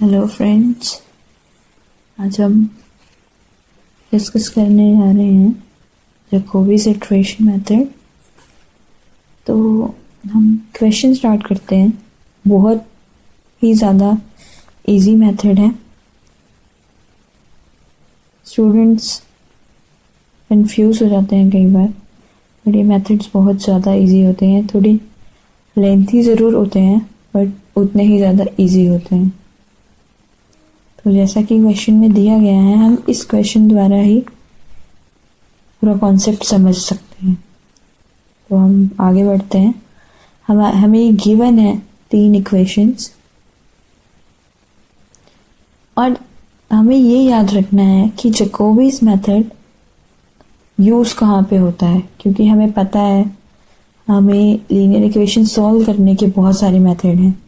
Hello friends, आज हम discuss करने जा रहे हैं जैकोबीज इटरेशन मेथड। तो हम क्वेश्चन स्टार्ट करते हैं। बहुत ही ज़्यादा इजी मेथड है। स्टूडेंट्स कंफ्यूज हो जाते हैं कई बार, बट ये मेथड्स बहुत ज़्यादा इजी होते हैं। थोड़ी लेंथी ज़रूर होते हैं बट उतने ही ज़्यादा इजी होते हैं। तो जैसा कि क्वेश्चन में दिया गया है, हम इस क्वेश्चन द्वारा ही पूरा कॉन्सेप्ट समझ सकते हैं। तो हम आगे बढ़ते हैं। हमें गिवन है 3 इक्वेशंस और हमें ये याद रखना है कि जैकोबीज मेथड यूज़ कहाँ पे होता है, क्योंकि हमें पता है हमें लीनियर इक्वेशन सॉल्व करने के बहुत सारे मेथड हैं।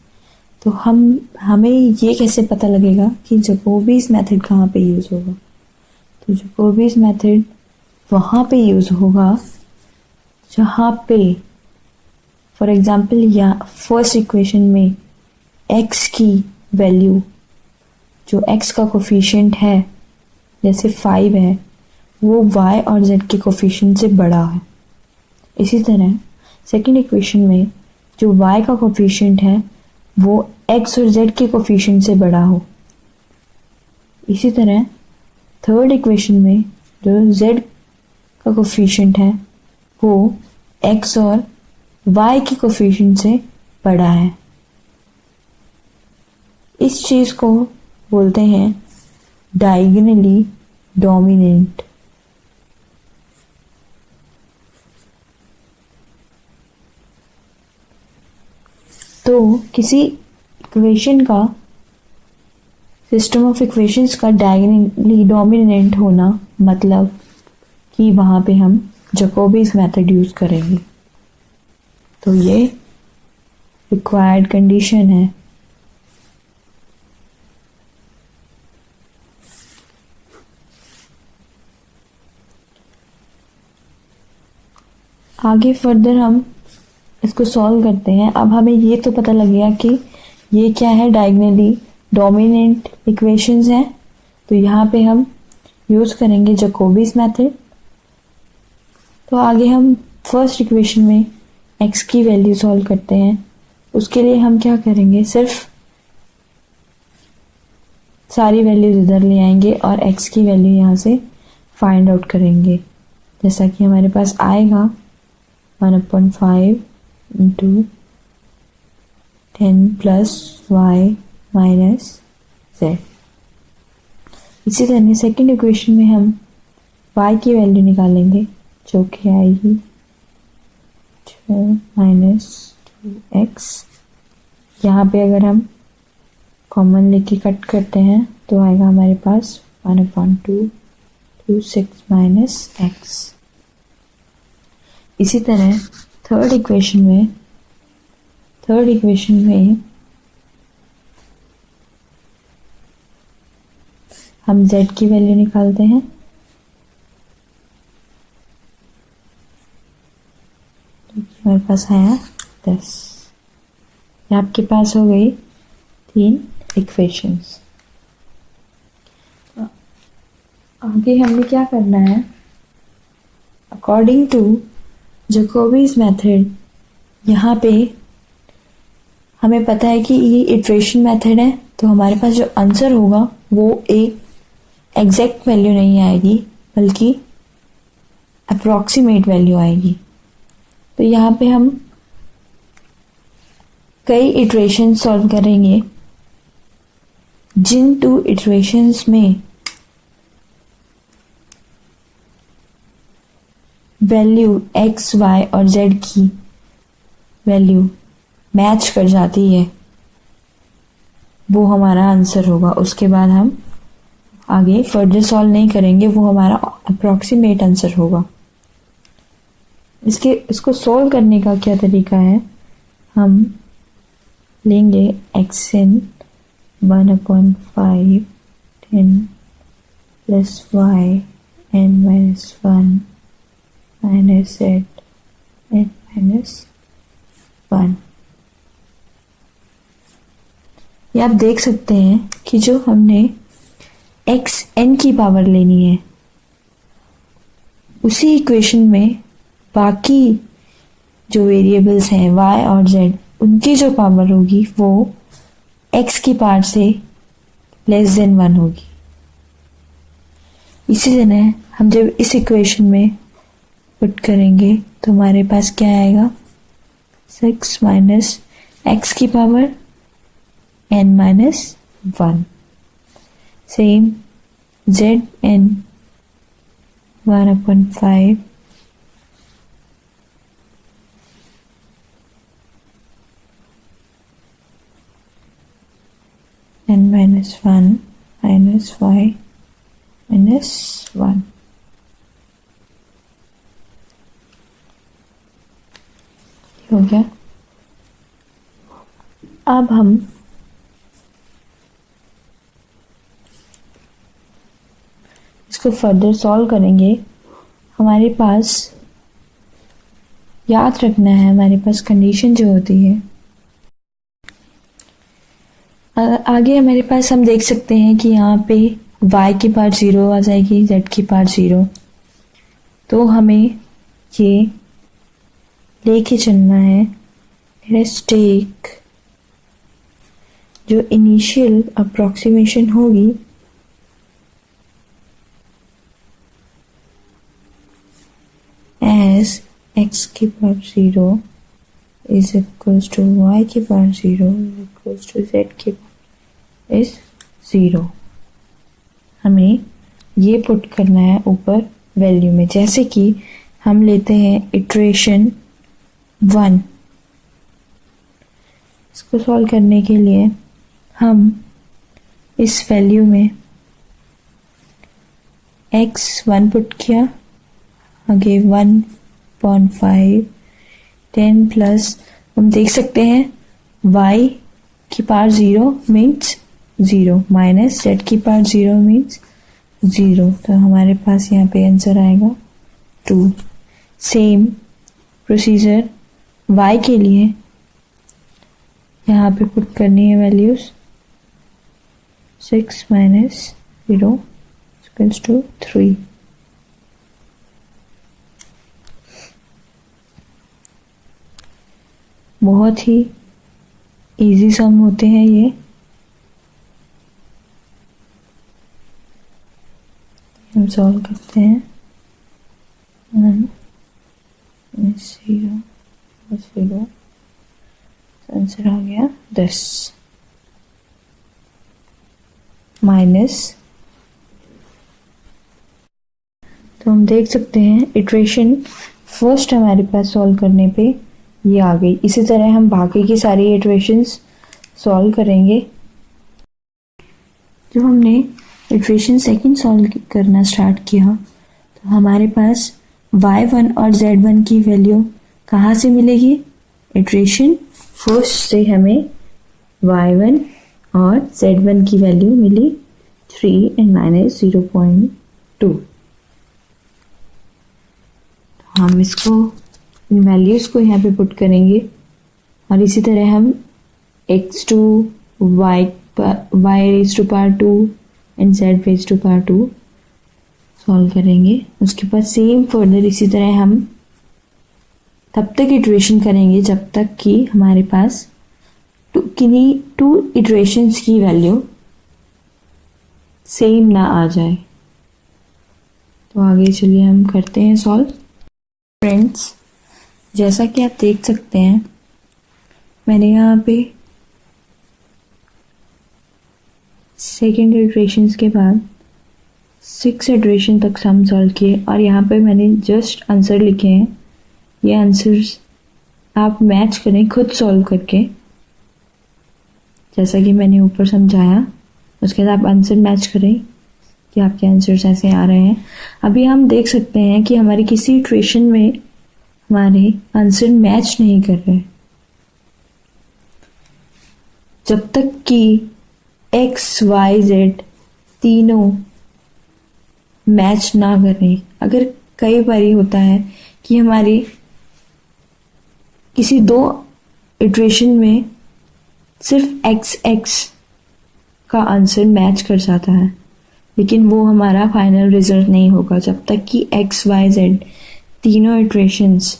तो हमें ये कैसे पता लगेगा कि जैकोबीज मेथड कहाँ पे यूज़ होगा। तो जैकोबीज मेथड वहाँ पे यूज़ होगा जहाँ पे फॉर एग्जांपल या फर्स्ट इक्वेशन में x की वैल्यू, जो x का कोफिशिएंट है जैसे 5 है, वो y और z के कोफिशिएंट से बड़ा है। इसी तरह सेकंड इक्वेशन में जो y का कोफिशिएंट है वो x और z के कोफिशिएंट से बड़ा हो। इसी तरह थर्ड इक्वेशन में जो z का कोफिशिएंट है वो x और y के कोफिशिएंट से बड़ा है। इस चीज को बोलते हैं डायगोनली डोमिनेंट। तो किसी इक्वेशन का, सिस्टम ऑफ इक्वेशंस का डायगोनली डोमिनेंट होना मतलब कि वहाँ पे हम जैकोबीज मेथड यूज़ करेंगे। तो ये रिक्वायर्ड कंडीशन है। आगे फर्दर हम इसको सॉल्व करते हैं। अब हमें ये तो पता लग गया कि ये क्या है, डायगोनली डोमिनेंट इक्वेशंस हैं। तो यहाँ पे हम यूज़ करेंगे जैकोबीज मेथड। तो आगे हम फर्स्ट इक्वेशन में x की वैल्यू सॉल्व करते हैं। उसके लिए हम क्या करेंगे, सिर्फ सारी वैल्यूज इधर ले आएंगे और x की वैल्यू यहाँ से फाइंड आउट करेंगे। जैसा कि हमारे पास आएगा 1/5 into 10 plus y minus z। इसी तरह सेकेंड इक्वेशन में हम y की वैल्यू निकालेंगे जो कि आएगी माइनस 2x। यहाँ पे अगर हम कॉमन लेके कट करते हैं तो आएगा हमारे पास 1/2 to 6 माइनस x। इसी तरह थर्ड इक्वेशन में हम z की वैल्यू निकालते हैं। हमारे पास आया 10। आपके पास हो गई 3 इक्वेशंस। आगे हमें क्या करना है, अकॉर्डिंग टू जैकोबीज मेथड, यहाँ पे हमें पता है कि ये इटरेशन मेथड है। तो हमारे पास जो आंसर होगा वो एक एग्जैक्ट वैल्यू नहीं आएगी बल्कि अप्रॉक्सीमेट वैल्यू आएगी। तो यहाँ पे हम कई इटरेशन सॉल्व करेंगे। जिन 2 इटरेशंस में वैल्यू x, y और z की वैल्यू मैच कर जाती है वो हमारा आंसर होगा। उसके बाद हम आगे फर्दर सॉल्व नहीं करेंगे, वो हमारा अप्रॉक्सीमेट आंसर होगा। इसको सॉल्व करने का क्या तरीका है, हम लेंगे x in 1/5 10 plus y n minus 1 minus z n minus 1। ये आप देख सकते हैं कि जो हमने एक्स एन की पावर लेनी है, उसी इक्वेशन में बाकी जो वेरिएबल्स हैं y और z, उनकी जो पावर होगी वो x की पावर से लेस देन 1 होगी। इसी तरह हम जब इस इक्वेशन में पुट करेंगे तो हमारे पास क्या आएगा, 6 माइनस एक्स की power n minus 1, same z n 1/5 n minus 1 minus y minus 1। हो गया। अब हम इसको फर्दर सॉल्व करेंगे। हमारे पास याद रखना है, हमारे पास कंडीशन जो होती है, आगे हमारे पास हम देख सकते हैं कि यहाँ पे y की पावर 0 आ जाएगी, z की पावर 0। तो हमें ये लेके चलना है। लेट्स टेक जो इनिशियल अप्रोक्सीमेशन होगी एज x की power 0 is equals to y की power 0 is equals to z की पावर is 0। हमें ये पुट करना है ऊपर वैल्यू में। जैसे कि हम लेते हैं इटरेशन 1, इसको सॉल्व करने के लिए हम इस वैल्यू में x1 पुट किया, आगे 1/5 10 प्लस हम देख सकते हैं y की पावर 0 मीन्स 0 माइनस z की पावर 0 मीन्स 0। तो हमारे पास यहाँ पे आंसर आएगा 2। सेम प्रोसीजर y के लिए यहाँ पे पुट करनी है वैल्यूज। 6 minus 0 equals to 3। बहुत ही इजी सम होते हैं ये। हम सॉल्व करते हैं। 1 0 0, आंसर आ गया 10 माइनस। तो हम देख सकते हैं इटरेशन फर्स्ट हमारे पास सॉल्व करने पे ये आ गई। इसी तरह हम बाकी की सारी इटरेशंस सॉल्व करेंगे। जब हमने इटरेशन सेकंड सॉल्व करना स्टार्ट किया तो हमारे पास y1 और z1 की वैल्यू कहाँ से मिलेगी, इटरेशन फर्स्ट से हमें y1 और z1 की वैल्यू मिली 3 and minus 0.2। हम इसको इन वैल्यूज को यहाँ पे पुट करेंगे और इसी तरह हम x to y raised to power 2 and z raised to power 2 solve करेंगे। उसके बाद सेम फर्दर इसी तरह हम तब तक इटरेशन करेंगे जब तक कि हमारे पास किन्हीं 2 इटरेशंस की वैल्यू सेम ना आ जाए। तो आगे चलिए हम करते हैं सॉल्व। फ्रेंड्स, जैसा कि आप देख सकते हैं मैंने यहाँ पे सेकेंड इटरेशंस के बाद 6 इटरेशन तक सम सॉल्व किए और यहाँ पे मैंने जस्ट आंसर लिखे हैं। ये आंसर्स आप मैच करें खुद सॉल्व करके, जैसा कि मैंने ऊपर समझाया। उसके बाद आप आंसर मैच करें कि आपके आंसर्स ऐसे आ रहे हैं। अभी हम देख सकते हैं कि हमारी किसी इटरेशन में हमारे आंसर मैच नहीं कर रहे। जब तक कि x y z तीनों मैच ना करें। अगर कई बार होता है कि हमारी किसी 2 इटरेशन में सिर्फ x x का आंसर मैच कर जाता है, लेकिन वो हमारा फाइनल रिजल्ट नहीं होगा जब तक कि एक्स वाई जेड तीनों इटरेशंस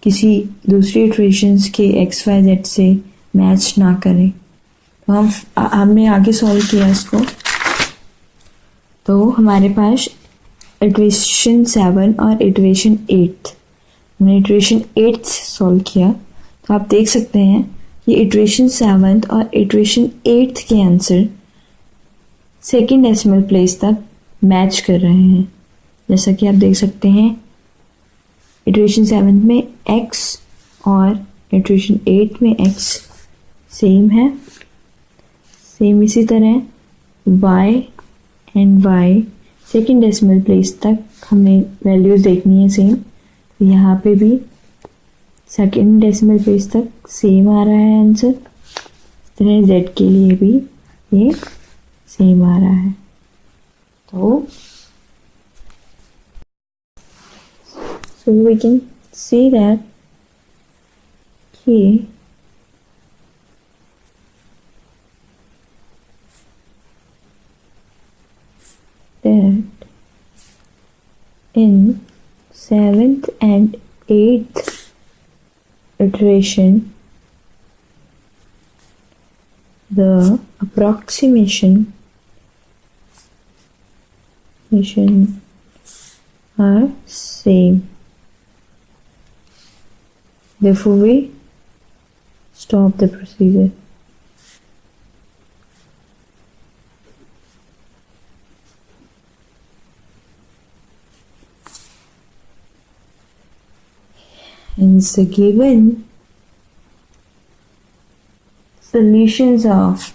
किसी दूसरी इटरेशंस के एक्स वाई जेड से मैच ना करें। तो हमने आगे सॉल्व किया इसको, तो हमारे पास इटरेशन 7 और इटरेशन 8, हमने इटरेशन 8 सॉल्व किया। तो आप देख सकते हैं कि इटरेशन 7 और इटरेशन 8 के आंसर सेकेंड डेसिमल प्लेस तक मैच कर रहे हैं। जैसा कि आप देख सकते हैं इटरेशन 7 में x और इटरेशन 8 में x सेम है। सेम इसी तरह y and y second decimal place तक हमें वैल्यूज देखनी है सेम, तो यहाँ पे भी सेकेंड डेसिमल प्लेस तक सेम आ रहा है आंसर। इस तरह z के लिए भी ये सेम आ रहा है। तो so we can see that कि that in 7th and 8th iteration the approximation are same. Therefore, we stop the procedure. Hence, the given solutions of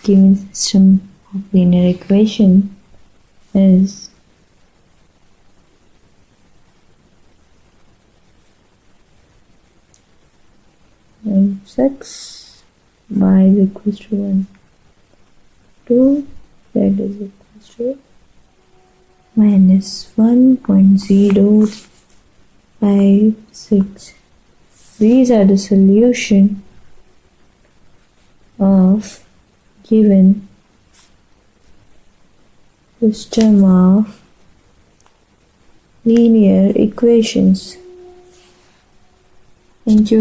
given system of linear equation is x y is equals to 1, 2 z is equals to minus 1.056. These are the solution of given system of linear equations. Thank you.